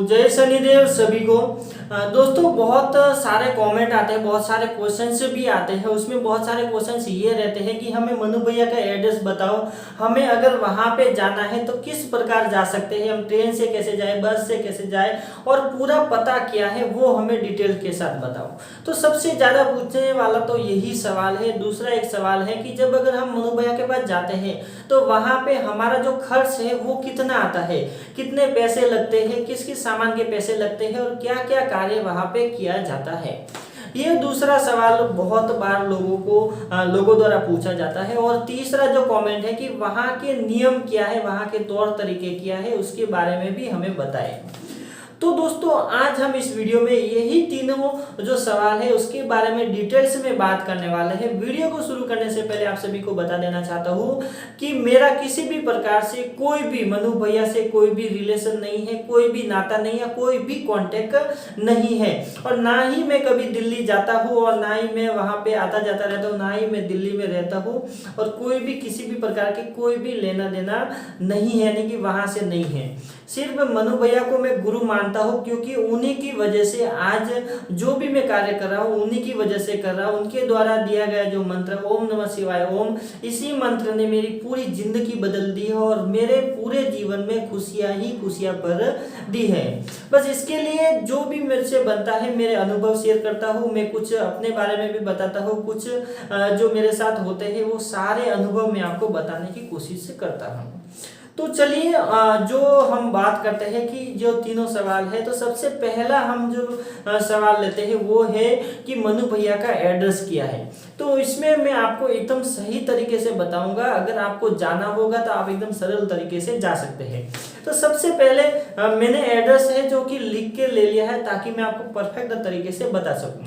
जय शनिदेव सभी को। दोस्तों बहुत सारे कमेंट आते हैं, बहुत सारे क्वेश्चंस भी आते हैं। उसमें बहुत सारे क्वेश्चंस ये रहते हैं कि हमें मनु भैया का एड्रेस बताओ, हमें अगर वहां पे जाना है तो किस प्रकार जा सकते हैं, हम ट्रेन से कैसे जाए, बस से कैसे जाए और पूरा पता क्या है वो हमें डिटेल के साथ बताओ। तो सबसे ज़्यादा पूछने वाला तो यही सवाल है। दूसरा एक सवाल है कि जब अगर हम मनु भैया के पास जाते हैं तो वहाँ पे हमारा जो खर्च है वो कितना आता है, कितने पैसे लगते हैं, किस किस सामान के पैसे लगते हैं और क्या क्या कार्य वहाँ पे किया जाता है। ये दूसरा सवाल बहुत बार लोगों द्वारा पूछा जाता है। और तीसरा जो कमेंट है कि वहाँ के नियम क्या है, वहाँ के तौर तरीके क्या है, उसके बारे में भी हमें बताएं। तो दोस्तों आज हम इस वीडियो में यही तीनों जो सवाल है उसके बारे में डिटेल्स में बात करने वाले हैं। वीडियो को शुरू करने से पहले आप सभी को बता देना चाहता हूँ कि मेरा किसी भी प्रकार से कोई भी मनु भैया से कोई भी रिलेशन नहीं है, कोई भी नाता नहीं है, कोई भी कॉन्टेक्ट नहीं है और ना ही मैं कभी दिल्ली जाता हूँ और ना ही मैं वहाँ पे आता जाता रहता हूँ, ना ही मैं दिल्ली में रहता हूँ और कोई भी किसी भी प्रकार के कोई भी लेना देना नहीं है, यानी कि वहाँ से नहीं है। सिर्फ मनु भैया को मैं गुरु मानता हूँ क्योंकि उन्हीं की वजह से आज जो भी मैं कार्य कर रहा हूँ उन्हीं की वजह से कर रहा हूँ। उनके द्वारा दिया गया जो मंत्र ओम नमः शिवाय ओम, इसी मंत्र ने मेरी पूरी जिंदगी बदल दी है और मेरे पूरे जीवन में खुशियाँ ही खुशियाँ भर दी है। बस इसके लिए जो भी मेरे से बनता है मेरे अनुभव शेयर करता हूँ, मैं कुछ अपने बारे में भी बताता हूँ, कुछ जो मेरे साथ होते हैं वो सारे अनुभव मैं आपको बताने की कोशिश करता हूँ। तो चलिए जो हम बात करते हैं कि जो तीनों सवाल है, तो सबसे पहला हम जो सवाल लेते हैं वो है कि मनु भैया का एड्रेस क्या है। तो इसमें मैं आपको एकदम सही तरीके से बताऊंगा। अगर आपको जाना होगा तो आप एकदम सरल तरीके से जा सकते हैं। तो सबसे पहले मैंने एड्रेस है जो कि लिख के ले लिया है ताकि मैं आपको परफेक्ट तरीके से बता सकूं।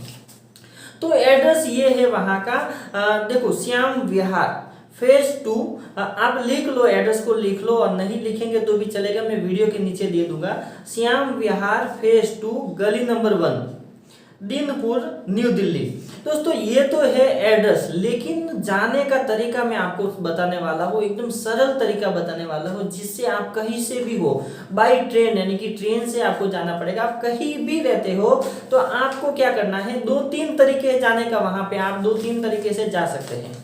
तो एड्रेस ये है वहाँ का, देखो श्याम विहार फेज 2। आप लिख लो, एड्रेस को लिख लो और नहीं लिखेंगे तो भी चलेगा, मैं वीडियो के नीचे दे दूंगा। श्याम विहार फेज 2 गली नंबर 1 दीनपुर न्यू दिल्ली। दोस्तों ये तो है एड्रेस, लेकिन जाने का तरीका मैं आपको बताने वाला हूँ, एकदम सरल तरीका बताने वाला हूँ जिससे आप कहीं से भी हो बाई ट्रेन, यानी कि ट्रेन से आपको जाना पड़ेगा। आप कहीं भी रहते हो तो आपको क्या करना है, 2-3 तरीके जाने का, वहां पे आप 2-3 तरीके से जा सकते हैं।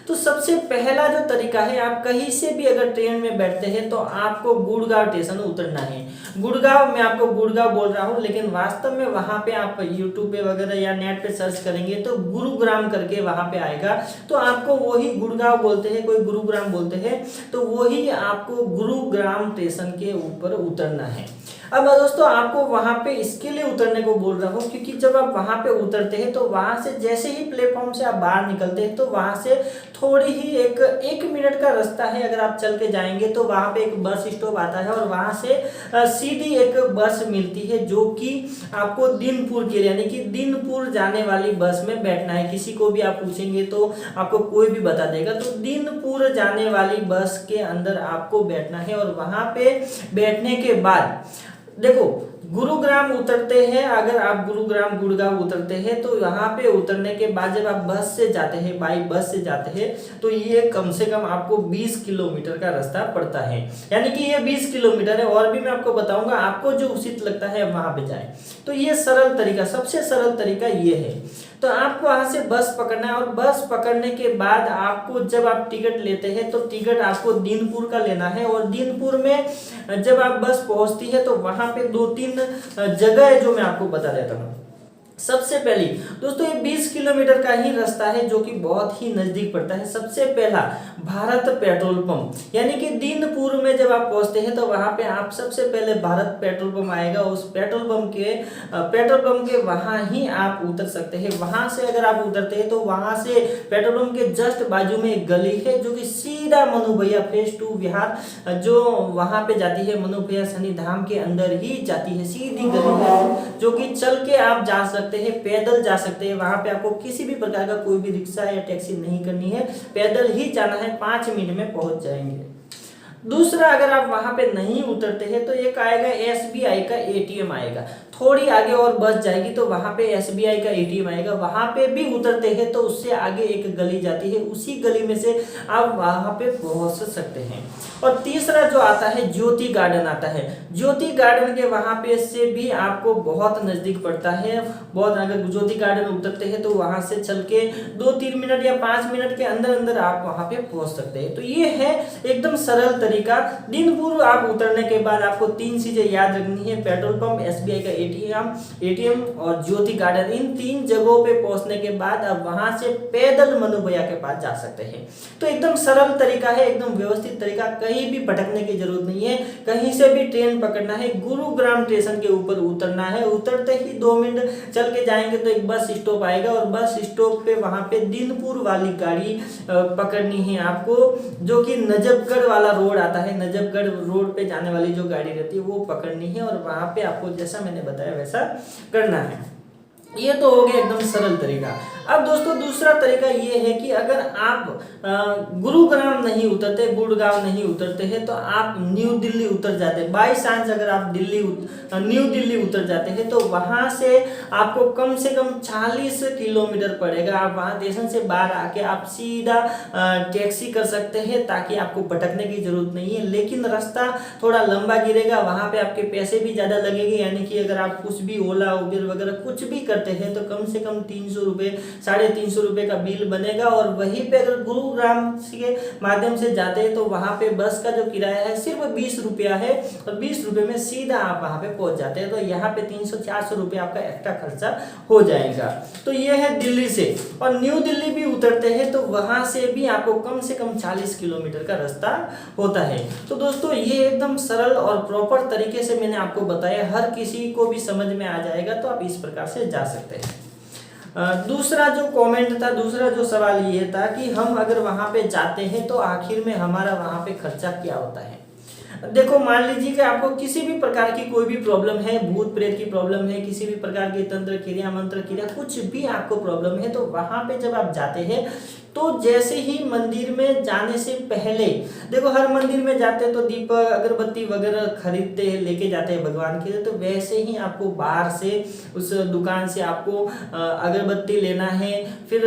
तो सबसे पहला जो तरीका है, आप कहीं से भी अगर ट्रेन में बैठते हैं तो आपको गुड़गांव स्टेशन उतरना है। गुड़गांव, मैं आपको गुड़गांव बोल रहा हूँ लेकिन वास्तव में वहाँ पे आप यूट्यूब पे वगैरह या नेट पे सर्च करेंगे तो गुरुग्राम करके वहाँ पे आएगा। तो आपको वही गुड़गांव बोलते हैं, कोई गुरुग्राम बोलते हैं, तो वही आपको गुरुग्राम स्टेशन के ऊपर उतरना है। अब दोस्तों आपको वहां पे इसके लिए उतरने को बोल रहा हूँ क्योंकि जब आप वहां पे उतरते हैं तो वहां से जैसे ही प्लेटफॉर्म से आप बाहर निकलते हैं तो वहां से थोड़ी ही एक मिनट का रास्ता है। अगर आप चल के जाएंगे तो वहां पे एक बस स्टॉप आता है और वहां से सीधी एक बस मिलती है जो कि आपको दीनपुर के लिए, यानी कि दीनपुर जाने वाली बस में बैठना है। किसी को भी आप पूछेंगे तो आपको कोई भी बता देगा। तो दीनपुर जाने वाली बस के अंदर आपको बैठना है और वहां पे बैठने के बाद देखो गुरुग्राम उतरते हैं। अगर आप गुरुग्राम गुड़गांव उतरते हैं तो यहाँ पे उतरने के बाद जब आप बस से जाते हैं, बाई बस से जाते हैं, तो ये कम से कम आपको 20 किलोमीटर का रास्ता पड़ता है, यानी कि ये 20 किलोमीटर है। और भी मैं आपको बताऊंगा, आपको जो उचित लगता है वहां पे जाए। तो ये सरल तरीका, सबसे सरल तरीका ये है। तो आपको वहां से बस पकड़ना है और बस पकड़ने के बाद आपको जब आप टिकट लेते हैं तो टिकट आपको दीनपुर का लेना है। और दीनपुर में जब आप बस पहुंचती है तो वहां पे 2-3 जगह है जो मैं आपको बता देता हूँ। सबसे पहली दोस्तों ये 20 किलोमीटर का ही रास्ता है जो कि बहुत ही नजदीक पड़ता है। सबसे पहला भारत पेट्रोल पंप, यानी कि दीनपुर में जब आप पहुंचते हैं तो वहां पे आप सबसे पहले भारत पेट्रोल पंप आएगा। उस पेट्रोल पंप के वहां ही आप उतर सकते हैं। वहां से अगर आप उतरते हैं तो वहां से पेट्रोल पंप के जस्ट बाजू में एक गली है जो कि सीधा मनु भैया फेज 2 विहार जो वहां पे जाती है, मनु भैया शनि धाम के अंदर ही जाती है। सीधी गली है जो कि चल के आप जा सकते हैं, पैदल जा सकते हैं। वहां पे आपको किसी भी प्रकार का कोई भी रिक्शा या टैक्सी नहीं करनी है, पैदल ही जाना है, 5 मिनट में पहुंच जाएंगे। दूसरा, अगर आप वहां पे नहीं उतरते हैं तो एक आएगा SBI का ATM आएगा, थोड़ी आगे और बस जाएगी तो वहां पे SBI का ATM आएगा, वहां पे भी उतरते हैं तो उससे आगे एक गली जाती है, उसी गली में से आप वहां पे पहुंच सकते हैं। और तीसरा जो आता है ज्योति गार्डन आता है, ज्योति गार्डन के वहां पे से भी आपको बहुत नजदीक पड़ता है, बहुत, अगर ज्योति गार्डन उतरते हैं तो वहां से चल के 2-3 मिनट या 5 मिनट के अंदर अंदर आप वहां पे पहुंच सकते हैं। तो ये है एकदम सरल तरीका। दिनपुर आप उतरने के बाद आपको 3 चीजें याद रखनी है, पेट्रोल पंप, SBI का ATM और ज्योति गार्डन। इन 3 जगहों पे पहुंचने के बाद आप वहां से पैदल मनु भैया के पास जा सकते हैं। तो एकदम सरल तरीका है, एकदम व्यवस्थित तरीका, कहीं भी भटकने की जरूरत नहीं है, कहीं से भी ट्रेन पकड़ना है, गुरुग्राम स्टेशन के ऊपर उतरना है, उतरते ही 2 मिनट चल के जाएंगे तो एक बस स्टॉप आएगा और बस स्टॉप पे वहां पे दिनपुर वाली गाड़ी पकड़नी है आपको, जो कि नजफगढ़ वाला रोड आता है, नजफगढ़ रोड पे जाने वाली जो गाड़ी रहती है वो पकड़नी है और वहां पे आपको जैसा मैंने बताया वैसा करना है। ये तो हो गया एकदम सरल तरीका। अब दोस्तों दूसरा तरीका ये है कि अगर आप गुरुग्राम नहीं उतरते, गुड़गांव नहीं उतरते हैं तो आप न्यू दिल्ली उतर जाते हैं। बाई चांस अगर आप न्यू दिल्ली उतर जाते हैं तो वहां से आपको कम से कम 40 किलोमीटर पड़ेगा। आप वहां स्टेशन से बाहर आके आप सीधा टैक्सी कर सकते हैं ताकि आपको भटकने की जरूरत नहीं है, लेकिन रास्ता थोड़ा लंबा गिरेगा, वहां पे आपके पैसे भी ज्यादा लगेंगे, यानी कि अगर आप कुछ भी ओला उबेर वगैरह कुछ भी करते हैं तो कम से कम 300 रुपये 350 रुपये का बिल बनेगा। और वहीं पे अगर गुरुग्राम के माध्यम से जाते हैं तो वहां पे बस का जो किराया है सिर्फ 20 रुपया है और 20 रुपये में सीधा आप वहां पे पहुंच जाते हैं। तो यहाँ पे 300-400 रुपये आपका एक्स्ट्रा खर्चा हो जाएगा। तो ये है दिल्ली से। और न्यू दिल्ली भी उतरते हैं तो वहां से भी आपको कम से कम 40 किलोमीटर का रास्ता होता है। तो दोस्तों ये एकदम सरल और प्रॉपर तरीके से मैंने आपको बताया, हर किसी को भी समझ में आ जाएगा, तो आप इस प्रकार से जा सकते हैं। दूसरा जो कमेंट था, दूसरा जो सवाल ये था कि हम अगर वहां पे जाते हैं तो आखिर में हमारा वहां पे खर्चा क्या होता है। देखो, मान लीजिए कि आपको किसी भी प्रकार की कोई भी प्रॉब्लम है, भूत प्रेत की प्रॉब्लम है, किसी भी प्रकार की तंत्र क्रिया मंत्र क्रिया कुछ भी आपको प्रॉब्लम है, तो वहां पे जब आप जाते हैं तो जैसे ही मंदिर में जाने से पहले, देखो हर मंदिर में जाते हैं तो दीपक अगरबत्ती वगैरह खरीदते हैं, लेके जाते हैं भगवान के लिए, तो वैसे ही आपको बाहर से उस दुकान से आपको अगरबत्ती लेना है, फिर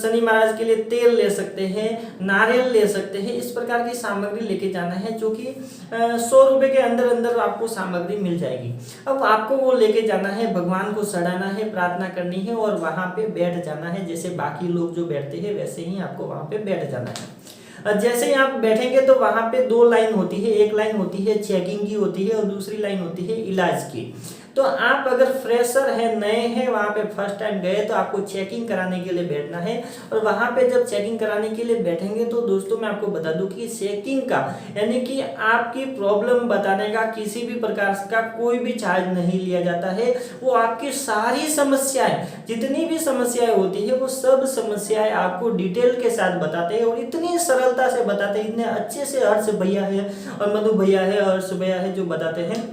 शनि महाराज के लिए तेल ले सकते हैं, नारियल ले सकते हैं, इस प्रकार की सामग्री लेके जाना है, जो कि 100 रुपए के अंदर अंदर आपको सामग्री मिल जाएगी। अब आपको वो लेके जाना है, भगवान को सड़ाना है, प्रार्थना करनी है और वहां पे बैठ जाना है। जैसे बाकी लोग जो बैठते हैं वैसे ही आपको वहां पे बैठ जाना है। जैसे ही आप बैठेंगे तो वहां पे 2 लाइन होती है, एक लाइन होती है चेकिंग की होती है और दूसरी लाइन होती है इलाज की। तो आप अगर फ्रेशर है, नए हैं, वहां पे फर्स्ट टाइम गए तो आपको चेकिंग कराने के लिए बैठना है। और वहां पे जब चेकिंग कराने के लिए बैठेंगे तो दोस्तों मैं आपको बता दूं कि चेकिंग का यानी कि आपकी प्रॉब्लम बताने का किसी भी प्रकार का कोई भी चार्ज नहीं लिया जाता है। वो आपकी सारी समस्याएं, जितनी भी समस्याएं होती है वो सब समस्याएं आपको डिटेल के साथ बताते हैं और इतनी सरलता से बताते हैं, इतने अच्छे से हर्ष भैया है और मधु भैया है और हर्ष भैया है जो बताते हैं,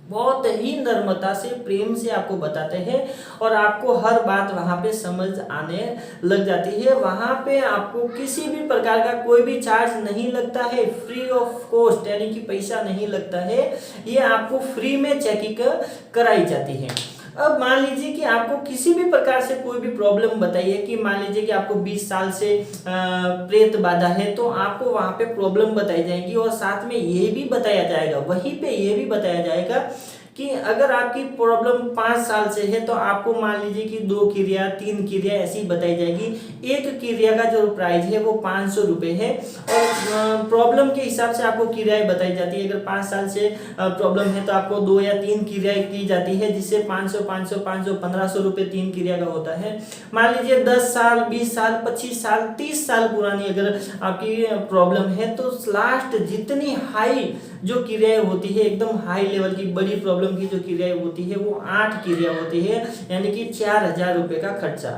बहुत ही नम्रता से प्रेम से आपको बताते हैं और आपको हर बात वहां पे समझ आने लग जाती है। वहां पे आपको किसी भी प्रकार का कोई भी चार्ज नहीं लगता है, फ्री ऑफ कॉस्ट, यानी कि पैसा नहीं लगता है, ये आपको फ्री में चेकिंग कराई जाती है। अब मान लीजिए कि आपको किसी भी प्रकार से कोई भी प्रॉब्लम बताइए, कि मान लीजिए कि आपको 20 साल से प्रेत बाधा है, तो आपको वहां पे प्रॉब्लम बताई जाएगी और साथ में ये भी बताया जाएगा, वहीं पे ये भी बताया जाएगा कि अगर आपकी प्रॉब्लम 5 साल से है तो आपको मान लीजिए कि 2 क्रिया 3 क्रिया ऐसी बताई जाएगी। एक क्रिया का जो प्राइस है वो 500 रुपये है और प्रॉब्लम के हिसाब से आपको क्रियाएं बताई जाती है। अगर 5 साल से प्रॉब्लम है तो आपको 2 या 3 क्रियाएं की जाती है, जिससे 500 500 500 1500 रुपये 3 क्रिया का होता है। मान लीजिए 10 साल 20 साल 25 साल 30 साल पुरानी अगर आपकी प्रॉब्लम है तो लास्ट जितनी हाई जो क्रियाएं होती है, एकदम हाई लेवल की बड़ी प्रॉब्लम की जो क्रियाएं होती है वो 8 क्रिया होती है, यानी कि 4000 रुपये का खर्चा।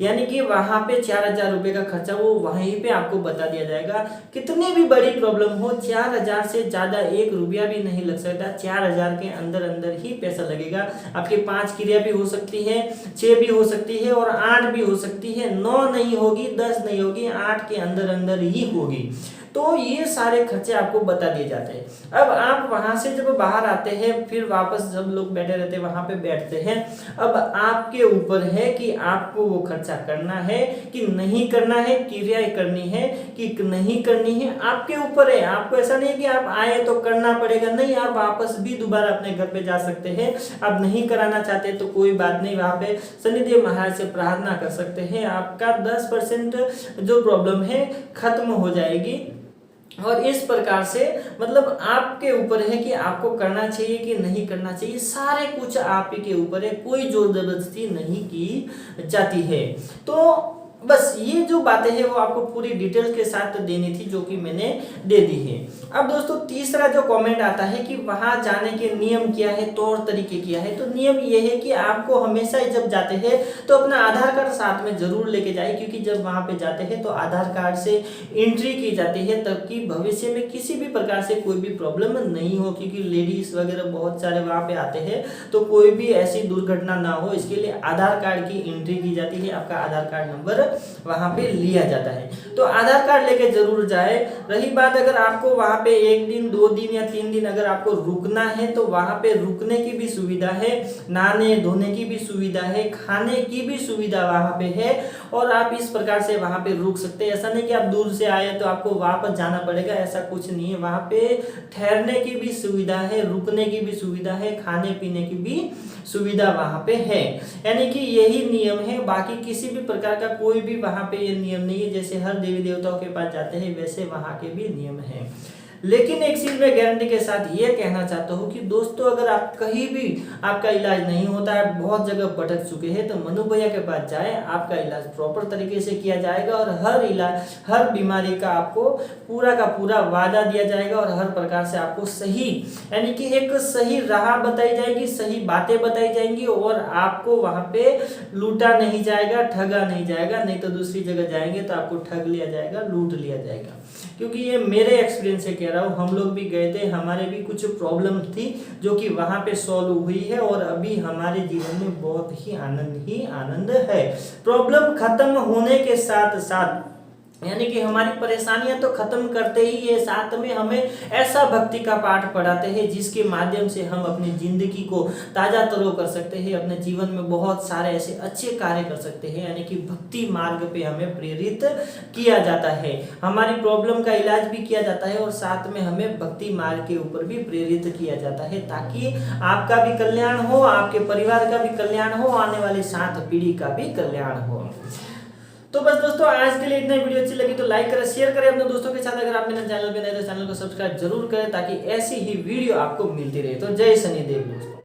यानी कि वहां पे 4000 रुपये का खर्चा वो वहीं पे आपको बता दिया जाएगा। कितनी भी बड़ी प्रॉब्लम हो, 4000 से ज्यादा 1 रुपया भी नहीं लग सकता, 4000 के अंदर अंदर ही पैसा लगेगा। आपकी 5 क्रिया भी हो सकती है, 6 भी हो सकती है और 8 भी हो सकती है, 9 नहीं होगी, 10 नहीं होगी, 8 के अंदर अंदर ही होगी। तो ये सारे खर्चे आपको बता दिए जाते हैं। अब आप वहां से जब बाहर आते हैं, फिर वापस जब लोग बैठे रहते हैं वहां पे बैठते हैं, अब आपके ऊपर है कि आपको वो खर्चा करना है कि नहीं करना है, क्रियाएं करनी है कि नहीं करनी है, आपके ऊपर है। आपको ऐसा नहीं है कि आप आए तो करना पड़ेगा, नहीं, आप वापस भी दोबारा अपने घर पे जा सकते हैं। आप नहीं कराना चाहते तो कोई बात नहीं, वहां पे शनिदेव महाराज से प्रार्थना कर सकते हैं, आपका 10% जो प्रॉब्लम है खत्म हो जाएगी। और इस प्रकार से मतलब आपके ऊपर है कि आपको करना चाहिए कि नहीं करना चाहिए, सारे कुछ आप ही के ऊपर है, कोई जोर जबरदस्ती नहीं की जाती है। तो बस ये जो बातें हैं वो आपको पूरी डिटेल्स के साथ देनी थी, जो कि मैंने दे दी है। अब दोस्तों तीसरा जो कमेंट आता है कि वहां जाने के नियम क्या है, तौर तरीके क्या है। तो नियम ये है कि आपको हमेशा जब जाते हैं तो अपना आधार कार्ड साथ में जरूर लेके जाए, क्योंकि जब वहां पे जाते हैं तो आधार कार्ड से एंट्री की जाती है, ताकि भविष्य में किसी भी प्रकार से कोई भी प्रॉब्लम नहीं हो, क्योंकि लेडीज वगैरह बहुत सारे वहां पे आते हैं, तो कोई भी ऐसी दुर्घटना ना हो, इसके लिए आधार कार्ड की एंट्री की जाती है, आपका आधार कार्ड नंबर वहां पे लिया जाता है। तो आधार कार्ड लेके जरूर जाए। रही बात अगर आपको वहां पे 1 दिन 2 दिन या 3 दिन अगर आपको रुकना है, तो वहां पे रुकने की भी सुविधा है, नहाने धोने की भी सुविधा है, खाने की भी सुविधा वहां पे है, और आप इस प्रकार से वहां पे रुक सकते हैं। ऐसा नहीं कि आप दूर से आए तो आपको वापस जाना पड़ेगा, ऐसा कुछ नहीं है। वहां पे ठहरने की भी सुविधा है, रुकने की भी सुविधा है, खाने पीने की भी सुविधा वहां पे है। यानी कि यही नियम है, बाकी किसी भी प्रकार का कोई भी वहां पे ये नियम नहीं है। जैसे हर देवी देवताओं के पास जाते हैं वैसे वहां के भी नियम है। लेकिन एक चीज मैं गारंटी के साथ ये कहना चाहता हूँ कि दोस्तों अगर आप कहीं भी आपका इलाज नहीं होता है, बहुत जगह भटक चुके हैं, तो मनु भैया के पास जाए, आपका इलाज प्रॉपर तरीके से किया जाएगा, और हर बीमारी का आपको पूरा का पूरा वादा दिया जाएगा, और हर प्रकार से आपको सही यानी कि एक सही राह बताई जाएगी, सही बातें बताई जाएंगी, और आपको वहां पे लूटा नहीं जाएगा, ठगा नहीं जाएगा। नहीं तो दूसरी जगह जाएंगे तो आपको ठग लिया जाएगा, लूट लिया जाएगा। क्योंकि ये मेरे एक्सपीरियंस से कह रहा हूँ, हम लोग भी गए थे, हमारे भी कुछ प्रॉब्लम थी जो कि वहां पे सॉल्व हुई है, और अभी हमारे जीवन में बहुत ही आनंद है। प्रॉब्लम खत्म होने के साथ साथ यानी कि हमारी परेशानियां तो खत्म करते ही है, साथ में हमें ऐसा भक्ति का पाठ पढ़ाते हैं जिसके माध्यम से हम अपनी जिंदगी को ताजा तरो कर सकते हैं, अपने जीवन में बहुत सारे ऐसे अच्छे कार्य कर सकते हैं। यानी कि भक्ति मार्ग पे हमें प्रेरित किया जाता है, हमारी प्रॉब्लम का इलाज भी किया जाता है, और साथ में हमें भक्ति मार्ग के ऊपर भी प्रेरित किया जाता है, ताकि आपका भी कल्याण हो, आपके परिवार का भी कल्याण हो, आने वाली 7 पीढ़ी का भी कल्याण हो। तो बस दोस्तों आज के लिए इतना। वीडियो अच्छी लगी तो लाइक करें, शेयर करें अपने दोस्तों के साथ। अगर आप मेरे चैनल पे नए तो चैनल को सब्सक्राइब जरूर करें, ताकि ऐसी ही वीडियो आपको मिलती रहे। तो जय शनिदेव दोस्तों।